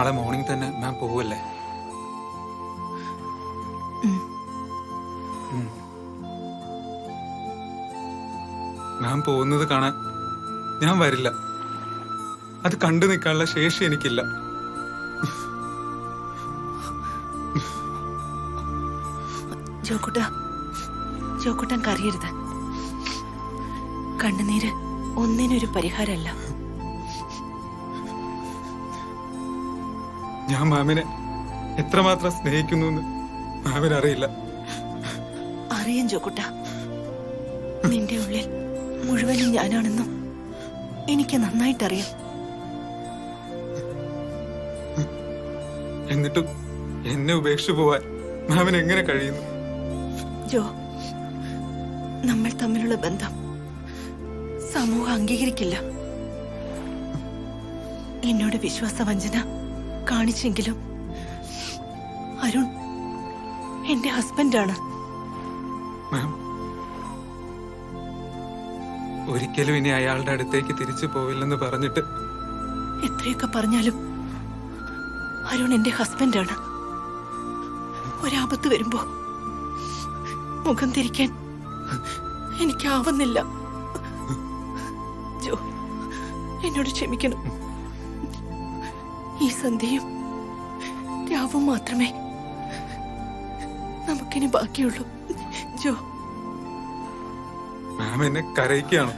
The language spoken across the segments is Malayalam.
നാളെ മോർണിംഗ് തന്നെ മാം പോവല്ലേ? മാം പോകുന്നത് കാണാൻ ഞാൻ വരില്ല. അത് കണ്ടു നിൽക്കാനുള്ള ശേഷി എനിക്കില്ല. ജോക്കുട്ടൻ കരയരുത്. കണ്ണുനീര് ഒന്നിനൊരു പരിഹാരമല്ല. ഞാൻ മാമിനെ എത്രമാത്രം സ്നേഹിക്കുന്നു എന്ന് മാമിനറിയില്ല. അറിയാം ജോക്കുട്ട, നിന്റെ ഉള്ളിൽ മുഴുവനും ഞാനാണെന്നും എനിക്ക് നന്നായിട്ടറിയാം. എന്നിട്ടും എന്നെ ഉപേക്ഷിച്ചു പോവാൻ മാമിന് എങ്ങനെ കഴിയുന്നു? ജോ, നമ്മൾ തമ്മിലുള്ള ബന്ധം സമൂഹം അംഗീകരിക്കില്ല. എന്നോട് വിശ്വാസവഞ്ചന കാണിച്ചെങ്കിലും അരുൺ എന്റെ ഹസ്ബൻഡാണ്. മാം, ഒരിക്കലും ഇനി അയാളുടെ അടുത്തേക്ക് തിരിച്ചു പോവില്ലെന്ന് പറഞ്ഞിട്ട് എത്രയൊക്കെ പറഞ്ഞാലും അരുൺ എന്റെ ഹസ്ബൻഡാണ്. ഒരാപത്ത് വരുമ്പോ മുഖം തിരിക്കാൻ എനിക്കാവുന്നില്ല. ജോ, എന്നോട് ക്ഷമിക്കണം. ഈ സന്ധ്യയും രാവും മാത്രമേ നമുക്കിനി ബാക്കിയുള്ളൂ. ജോ, മാം എന്നെ കരയിക്കുകയാണോ?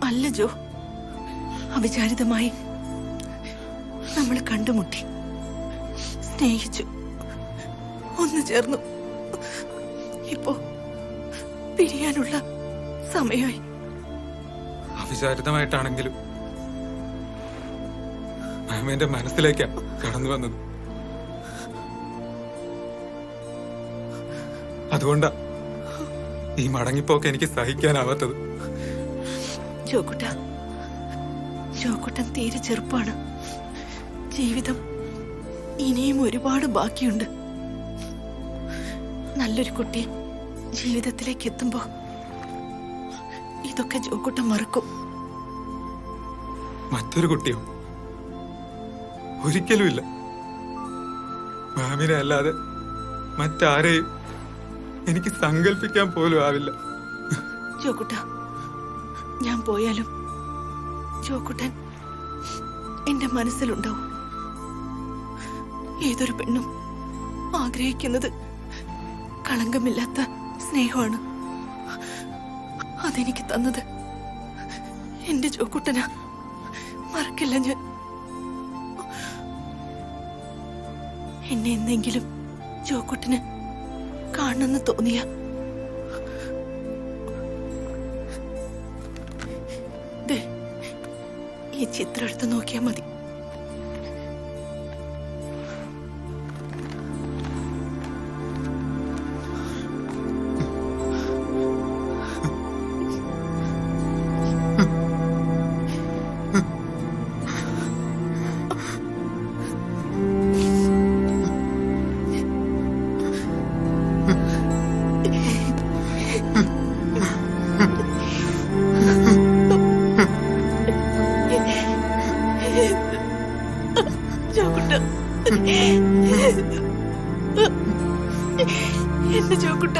അല്ല ജോ, അവിചാരിതമായി നമ്മൾ കണ്ടുമുട്ടി, സ്നേഹിച്ചു, ഒന്നു ചേർന്നു. ഇപ്പോ പിരിയാനുള്ള സമയമായി. അവിചാരിതമായിട്ടാണെങ്കിലും മാം എന്റെ മനസ്സിലേക്കാ കടന്നു വന്നത്. അതുകൊണ്ടാ ഈ മടങ്ങിപ്പോക്ക് എനിക്ക് സഹിക്കാനാവാത്തത്. ജോക്കുട്ടൻ തീരെ ചെറുപ്പാണ്. ജീവിതം ഇനിയും ഒരുപാട് ബാക്കിയുണ്ട്. നല്ലൊരു കുട്ടി ജീവിതത്തിലേക്ക് എത്തുമ്പോ ഇതൊക്കെ ജോക്കുട്ടൻ മറക്കും. മറ്റൊരു കുട്ടിയോ? ഒരിക്കലുമില്ല. മാമിനെ അല്ലാതെ മറ്റാരെയും എനിക്ക് സങ്കല്പിക്കാൻ പോലും ആവില്ല. ജോക്കുട്ട, ഞാൻ പോയാലും ജോക്കുട്ടൻ എന്റെ മനസ്സിലുണ്ടാവും. ഏതൊരു പെണ്ണും ആഗ്രഹിക്കുന്നത് കളങ്കമില്ലാത്ത സ്നേഹമാണ്. അതെനിക്ക് തന്നത് എന്റെ ജോക്കുട്ടനാ. മറക്കില്ല ഞാൻ. എന്നെ എന്തെങ്കിലും ജോക്കുട്ടന് കാണണമെന്ന് തോന്നിയ ഈ ചിത്രം എടുത്ത് നോക്കിയാൽ മതി. എന്റെ ജോക്കുട്ട,